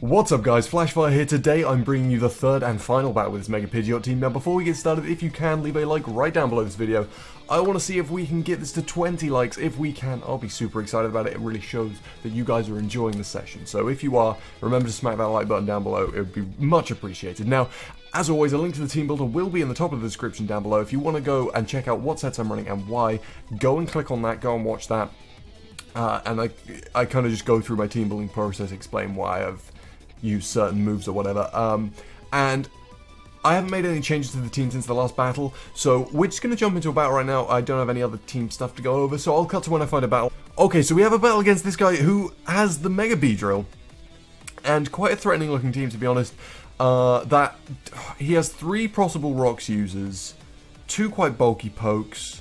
What's up guys, Flashfire here. Today I'm bringing you the third and final battle with this Mega Pidgeot team. Now before we get started, if you can, leave a like right down below this video. I want to see if we can get this to 20 likes. If we can, I'll be super excited about it. It really shows that you guys are enjoying the session. So if you are, remember to smack that like button down below. It would be much appreciated. Now, as always, a link to the team builder will be in the top of the description down below. If you want to go and check out what sets I'm running and why, go and click on that, go and watch that. And I kind of just go through my team building process, explain why I've use certain moves or whatever, and I haven't made any changes to the team since the last battle, so we're just going to jump into a battle right now. I don't have any other team stuff to go over, so I'll cut to when I find a battle. Okay, so we have a battle against this guy who has the Mega Pidgeot, and quite a threatening looking team to be honest. That he has 3 possible rocks users, 2 quite bulky pokes.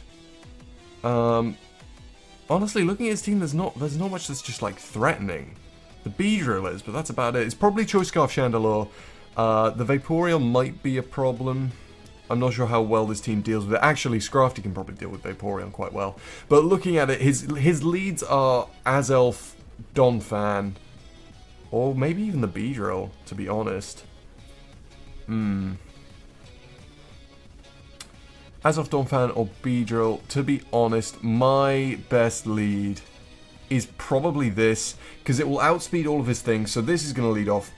Honestly, looking at his team, there's not much that's just like threatening. The Beedrill is, but that's about it. It's probably Choice Scarf Chandelure. The Vaporeon might be a problem. I'm not sure how well this team deals with it. Actually, Scrafty can probably deal with Vaporeon quite well. But looking at it, his leads are Azelf, Donphan, or maybe even the Beedrill, to be honest. Azelf, Donphan, or Beedrill. To be honest, my best lead is probably this, because it will outspeed all of his things, so this is going to lead off.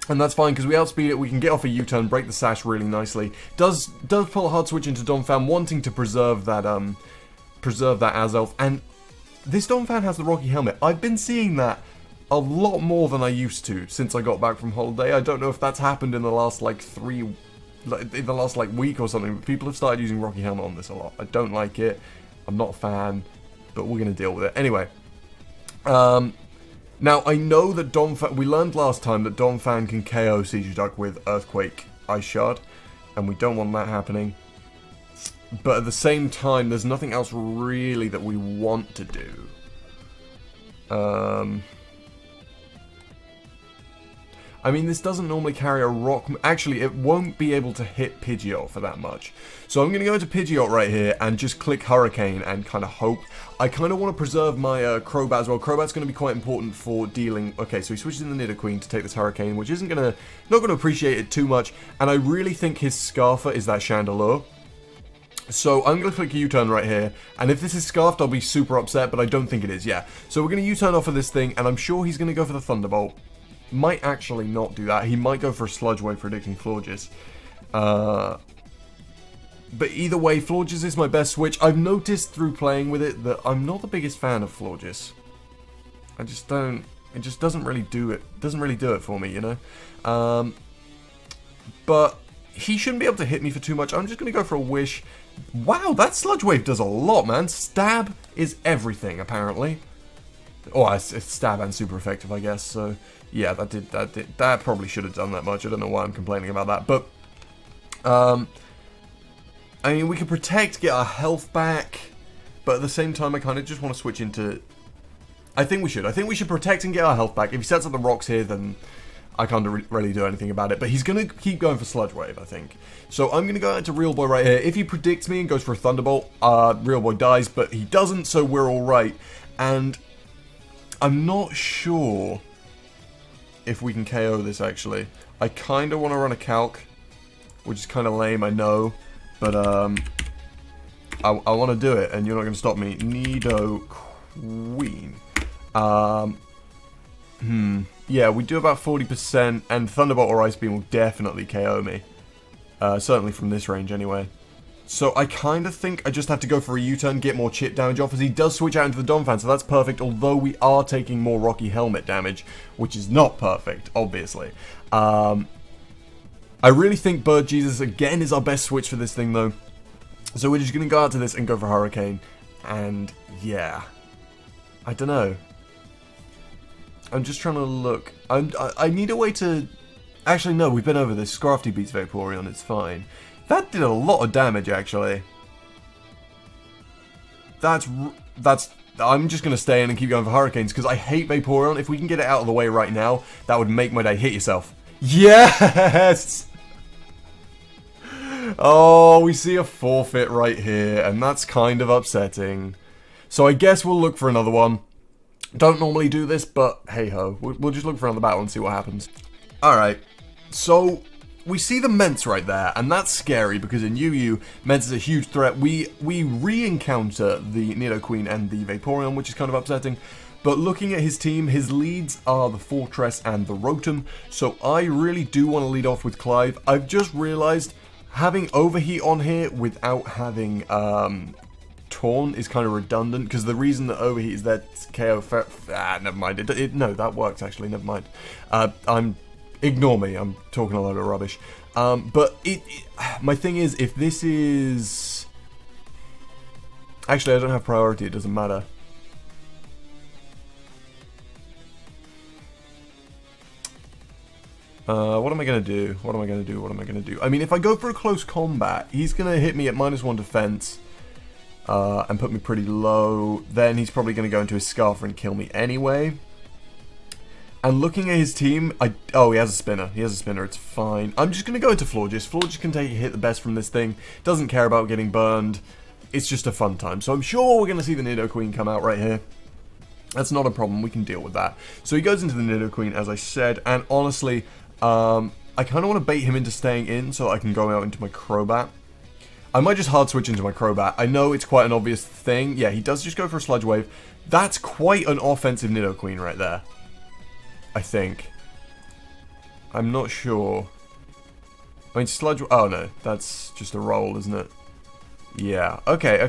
And that's fine, because we outspeed it, we can get off a U-turn, break the sash really nicely. Does pull a hard switch into Donphan, wanting to preserve that Azelf. And this Donphan has the Rocky Helmet. I've been seeing that a lot more than I used to since I got back from holiday. I don't know if that's happened in the last like week or something, but people have started using Rocky Helmet on this a lot. I don't like it. I'm not a fan, but we're going to deal with it. Anyway. Now I know that Donphan, we learned last time that Donphan can KO Duck with Earthquake Ice Shard, and we don't want that happening. But at the same time, there's nothing else really that we want to do. I mean, this doesn't normally carry a rock. Actually, it won't be able to hit Pidgeot for that much. So I'm going to go into Pidgeot right here and just click Hurricane and kind of hope. I kind of want to preserve my Crobat as well. Crobat's going to be quite important for dealing. Okay, so he switches in the Nidoqueen to take this Hurricane, which isn't not going to appreciate it too much. And I really think his Scarfer is that Chandelure. So I'm going to click U-turn right here, and if this is Scarfed, I'll be super upset, but I don't think it is, yeah. So we're going to U-turn off of this thing, and I'm sure he's going to go for the Thunderbolt. Might actually not do that. He might go for a Sludge Wave predicting Florges. But either way, Florges is my best switch. I've noticed through playing with it that I'm not the biggest fan of Florges. I just don't. It just doesn't really do it. Doesn't really do it for me, you know. But he shouldn't be able to hit me for too much. I'm just going to go for a Wish. Wow, that Sludge Wave does a lot, man. Stab is everything, apparently. Oh, it's stab and super effective, I guess. So yeah, that probably should have done that much. I don't know why I'm complaining about that, but I mean, we can protect, get our health back, but at the same time, I kind of just want to switch into. I think we should protect and get our health back. If he sets up the rocks here, then I can't really do anything about it. But he's gonna keep going for Sludge Wave, I think. So I'm gonna go into Real Boy right here. If he predicts me and goes for a Thunderbolt, Real Boy dies, but he doesn't, so we're all right. And I'm not sure if we can KO this, actually. I kind of want to run a Calc, which is kind of lame, I know. But I want to do it, and you're not going to stop me. Nidoqueen. Yeah, we do about 40%, and Thunderbolt or Ice Beam will definitely KO me. Certainly from this range, anyway. So I kind of think I just have to go for a U-turn, get more chip damage off, as he does switch out into the Donphan, so that's perfect, although we are taking more Rocky Helmet damage, which is not perfect, obviously. I really think Bird Jesus, again, is our best switch for this thing, though. So we're just going to go out to this and go for Hurricane, and yeah. I don't know. I'm just trying to look. I need a way to. Actually, no, we've been over this. Scrafty beats Vaporeon, it's fine. That did a lot of damage, actually. That's. I'm just going to stay in and keep going for Hurricanes, because I hate Vaporeon. If we can get it out of the way right now, that would make my day. Hit yourself. Yes! Oh, we see a forfeit right here, and that's kind of upsetting. So I guess we'll look for another one. Don't normally do this, but hey-ho. We'll just look for another battle and see what happens. Alright, so we see the Ments right there, and that's scary because in UU, Ments is a huge threat. We re-encounter the Nidoqueen and the Vaporeon, which is kind of upsetting. But looking at his team, his leads are the Fortress and the Rotom, so I really do want to lead off with Clive. I've just realized having Overheat on here without having Taunt is kind of redundant, because the reason that Overheat is that KO never mind. No, that works actually, never mind. Ignore me, I'm talking a load of rubbish. But my thing is, if this is... Actually, I don't have priority, it doesn't matter. What am I going to do? What am I going to do? What am I going to do? I mean, if I go for a close combat, he's going to hit me at -1 defense. And put me pretty low. Then he's probably going to go into his Scarfer and kill me anyway. And looking at his team, oh, he has a spinner. He has a spinner, it's fine. I'm just going to go into Florges. Florges can take a hit the best from this thing. Doesn't care about getting burned. It's just a fun time. So I'm sure we're going to see the Nidoqueen come out right here. That's not a problem, we can deal with that. So he goes into the Nidoqueen, as I said, and honestly, I kind of want to bait him into staying in so I can go out into my Crobat. I might just hard switch into my Crobat. I know it's quite an obvious thing. Yeah, he does just go for a Sludge Wave. That's quite an offensive Nidoqueen right there. I think. I'm not sure. I mean, Sludge... Oh, no. That's just a roll, isn't it? Yeah. Okay.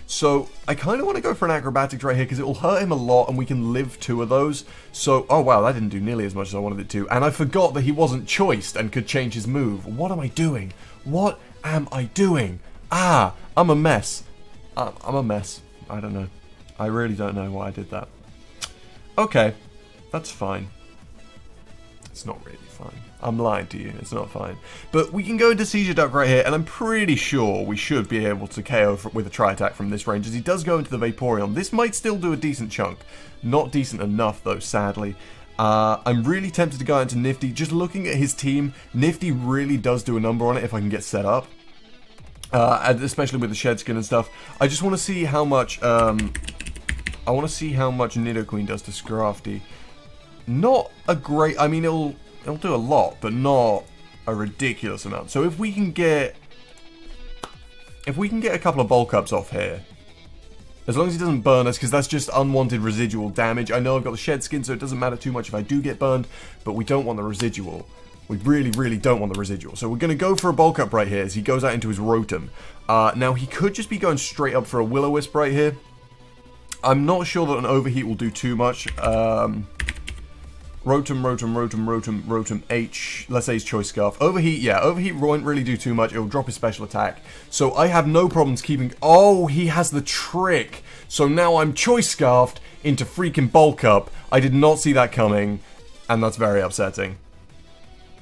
So, I kind of want to go for an Acrobatics right here because it will hurt him a lot and we can live 2 of those. So, oh wow, that didn't do nearly as much as I wanted it to. And I forgot that he wasn't choiced and could change his move. What am I doing? What am I doing? Ah, I'm a mess. I'm a mess. I don't know. I really don't know why I did that. Okay, that's fine. It's not really fine. I'm lying to you, it's not fine. But we can go into Seizure Duck right here, and I'm pretty sure we should be able to KO with a Tri-Attack from this range, as he does go into the Vaporeon. This might still do a decent chunk. Not decent enough, though, sadly. I'm really tempted to go into Nifty. Just looking at his team, Nifty really does do a number on it if I can get set up. And especially with the Shed Skin and stuff. I just want to see how much, I want to see how much Nidoqueen does to Scrafty. Not a great, I mean, it'll do a lot, but not a ridiculous amount. So if we can get a couple of bulk ups off here, as long as he doesn't burn us, because that's just unwanted residual damage. I know I've got the Shed Skin, so it doesn't matter too much if I do get burned, but we don't want the residual. We really, really don't want the residual. So we're going to go for a bulk up right here as he goes out into his Rotom. Now, he could just be going straight up for a Will-O-Wisp right here. I'm not sure that an Overheat will do too much. Rotom, H. Let's say his Choice Scarf. Overheat, yeah, Overheat won't really do too much. It will drop his special attack. So I have no problems keeping... Oh, he has the trick. So now I'm Choice Scarfed into freaking Bulk Up. I did not see that coming, and that's very upsetting.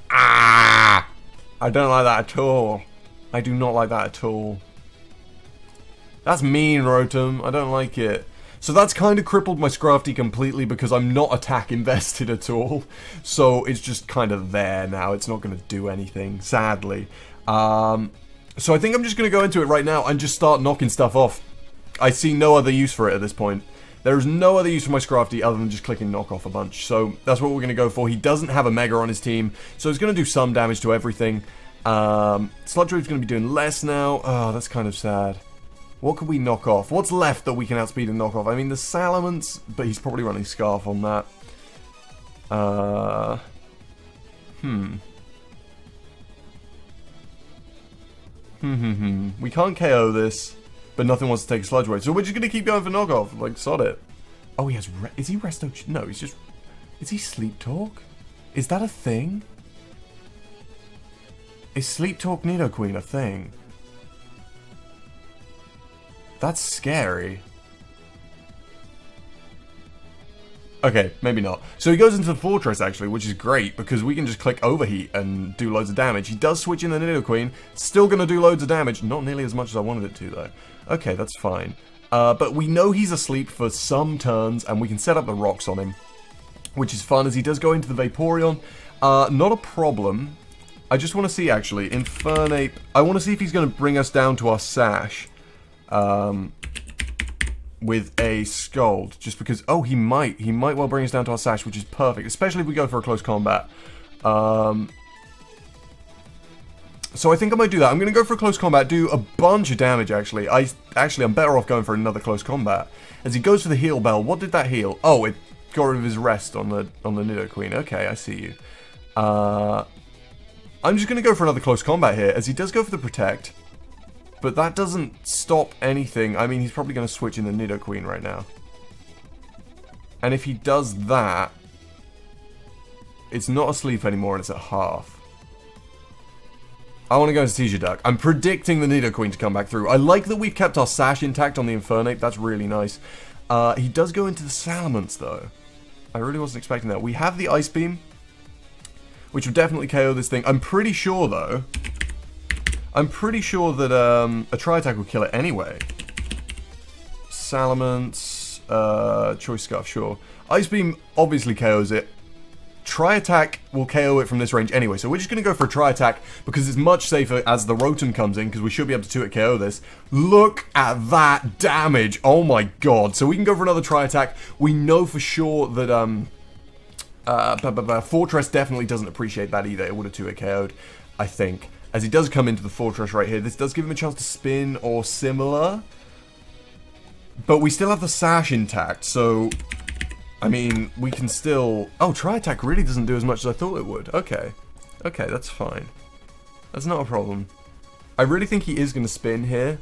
Ah! I don't like that at all. I do not like that at all. That's mean, Rotom. I don't like it. So that's kind of crippled my Scrafty completely because I'm not attack invested at all. So it's just kind of there now. It's not going to do anything, sadly. So I think I'm just going to go into it right now and just start knocking stuff off. I see no other use for it at this point. There is no other use for my Scrafty other than just clicking knock off a bunch. So that's what we're going to go for. He doesn't have a Mega on his team, so it's going to do some damage to everything. Sludge Wave's going to be doing less now. Oh, that's kind of sad. What could we knock off? What's left that we can outspeed and knock off? I mean, the Salamence, but he's probably running Scarf on that. We can't KO this, but nothing wants to take a Sludge Wave. So we're just going to keep going for knockoff. Like, sod it. Oh, he has... Is he Resto... No, he's just... Is he Sleep Talk? Is that a thing? Is Sleep Talk Nidoqueen a thing? That's scary. Okay, maybe not. So he goes into the Fortress, actually, which is great, because we can just click Overheat and do loads of damage. He does switch in the Nidoqueen, still going to do loads of damage. Not nearly as much as I wanted it to, though. Okay, that's fine. But we know he's asleep for some turns, and we can set up the rocks on him, which is fun, as he does go into the Vaporeon. Not a problem. I just want to see, actually, Infernape. I want to see if he's going to bring us down to our Sash. with a Scald, just because... Oh, he might well bring us down to our Sash, which is perfect, especially if we go for a close combat. So I think I might do that. I'm going to go for a close combat, do a bunch of damage, actually. I'm better off going for another close combat. As he goes for the heal bell, what did that heal? Oh, it got rid of his rest on the Nidoqueen. Okay, I see you. I'm just going to go for another close combat here, as he does go for the Protect. But that doesn't stop anything. I mean, he's probably going to switch in the Nidoqueen right now. And if he does that, it's not asleep anymore and it's at half. I want to go into Seizure Duck. I'm predicting the Nidoqueen to come back through. I like that we've kept our Sash intact on the Infernape. That's really nice. He does go into the Salamence, though. I really wasn't expecting that. We have the Ice Beam, which will definitely KO this thing. I'm pretty sure, though. I'm pretty sure that a Tri-Attack will kill it anyway. Salamence, Choice Scarf, sure. Ice Beam obviously KOs it. Tri-Attack will KO it from this range anyway, so we're just going to go for a Tri-Attack because it's much safer as the Rotom comes in, because we should be able to 2-hit KO this. Look at that damage! Oh my god. So we can go for another Tri-Attack. We know for sure that Fortress definitely doesn't appreciate that either. It would have 2-hit KO'd, I think. As he does come into the Fortress right here, this does give him a chance to spin or similar. But we still have the Sash intact, so... I mean, we can still... Oh, Tri-Attack really doesn't do as much as I thought it would. Okay. Okay, that's fine. That's not a problem. I really think he is going to spin here.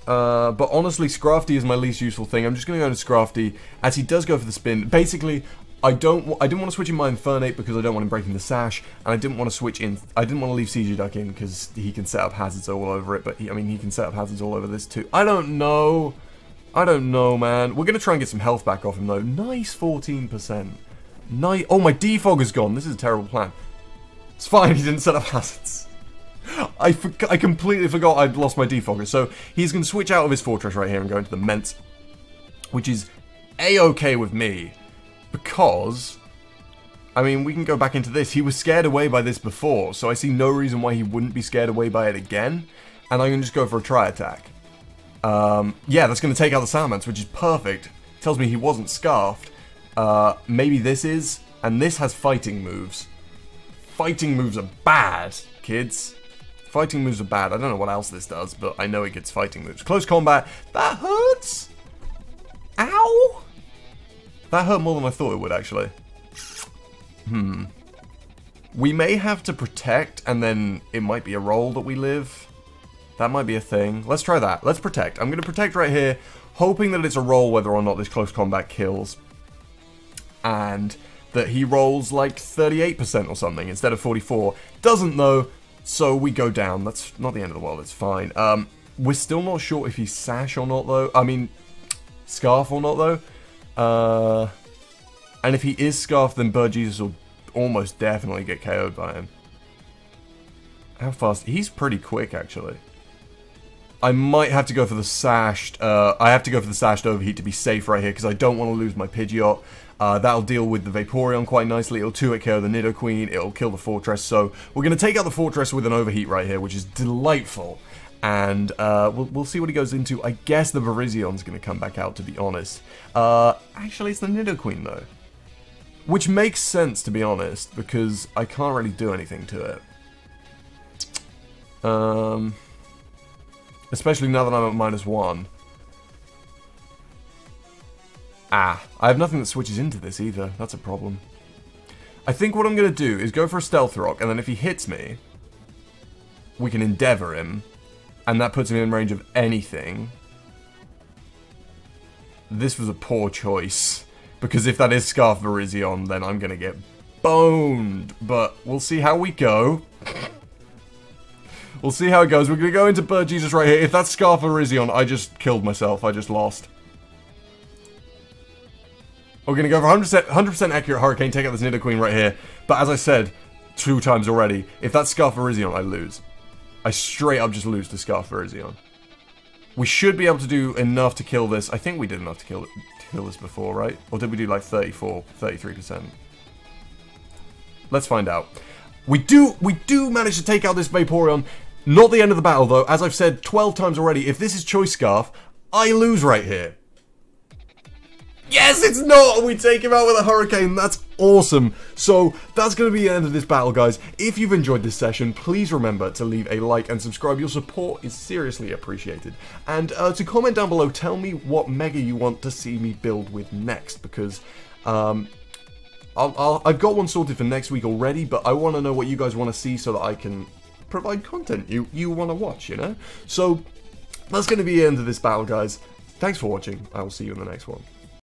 But honestly, Scrafty is my least useful thing. I'm just going to go into Scrafty, as he does go for the spin. Basically, I didn't want to switch in my Infernape because I don't want him breaking the Sash, and I didn't want to switch in... I didn't want to leave Seizure Duck in because he can set up hazards all over it, but he can set up hazards all over this too. I don't know... I don't know, man. We're going to try and get some health back off him, though. Nice 14%. Nice. Oh, my defog is gone. This is a terrible plan. It's fine. He didn't set up hazards. I completely forgot I'd lost my defogger. So he's going to switch out of his Fortress right here and go into the Ment, which is A-okay with me. Because, I mean, we can go back into this. He was scared away by this before, so I see no reason why he wouldn't be scared away by it again. And I'm going to just go for a Tri-Attack. Yeah, that's going to take out the Salamence, which is perfect. Tells me he wasn't Scarfed. Maybe this is, and this has fighting moves. Fighting moves are bad, kids. Fighting moves are bad. I don't know what else this does, but I know it gets fighting moves. Close combat, that hurts! Ow! That hurt more than I thought it would, actually. We may have to protect, and then it might be a roll that we live. That might be a thing. Let's try that. Let's protect. I'm going to protect right here, hoping that it's a roll whether or not this close combat kills. And that he rolls like 38% or something instead of 44. Doesn't though, so we go down. That's not the end of the world, it's fine. We're still not sure if he's Sash or not though. I mean, Scarf or not though. And if he is Scarf, then Bird Jesus will almost definitely get KO'd by him. How fast? He's pretty quick actually. I might have to go for the Sashed, I have to go for the Sashed Overheat to be safe right here, because I don't want to lose my Pidgeot. That'll deal with the Vaporeon quite nicely, it'll 2-hit KO the Nidoqueen, it'll kill the Fortress, so we're going to take out the Fortress with an Overheat right here, which is delightful. And we'll see what he goes into. I guess the Virizion's going to come back out, to be honest. Actually, it's the Nidoqueen, though. Which makes sense, to be honest, because I can't really do anything to it. Especially now that I'm at -1. I have nothing that switches into this either. That's a problem. I think what I'm going to do is go for a Stealth Rock, and then if he hits me, we can Endeavor him, and that puts him in range of anything. This was a poor choice, because if that is Scarf Virizion, then I'm going to get boned, but we'll see how we go. We'll see how it goes. We're going to go into Bird Jesus right here. If that's Scarf Virizion, I just killed myself. I just lost. We're going to go for 100% accurate Hurricane, take out this Nidoqueen right here. But as I said 2 times already, if that's Scarf Virizion, I lose. I straight up just lose to Scarf Virizion. We should be able to do enough to kill this. I think we did enough to kill this before, right? Or did we do like 33%? Let's find out. We do manage to take out this Vaporeon. Not the end of the battle, though. As I've said 12 times already, if this is Choice Scarf, I lose right here. Yes, it's not! We take him out with a hurricane. That's awesome. So, that's going to be the end of this battle, guys. If you've enjoyed this session, please remember to leave a like and subscribe. Your support is seriously appreciated. And to comment down below, tell me what Mega you want to see me build with next, because I've got one sorted for next week already, but I want to know what you guys want to see so that I can provide content you want to watch, you know? So, that's going to be the end of this battle, guys. Thanks for watching. I will see you in the next one.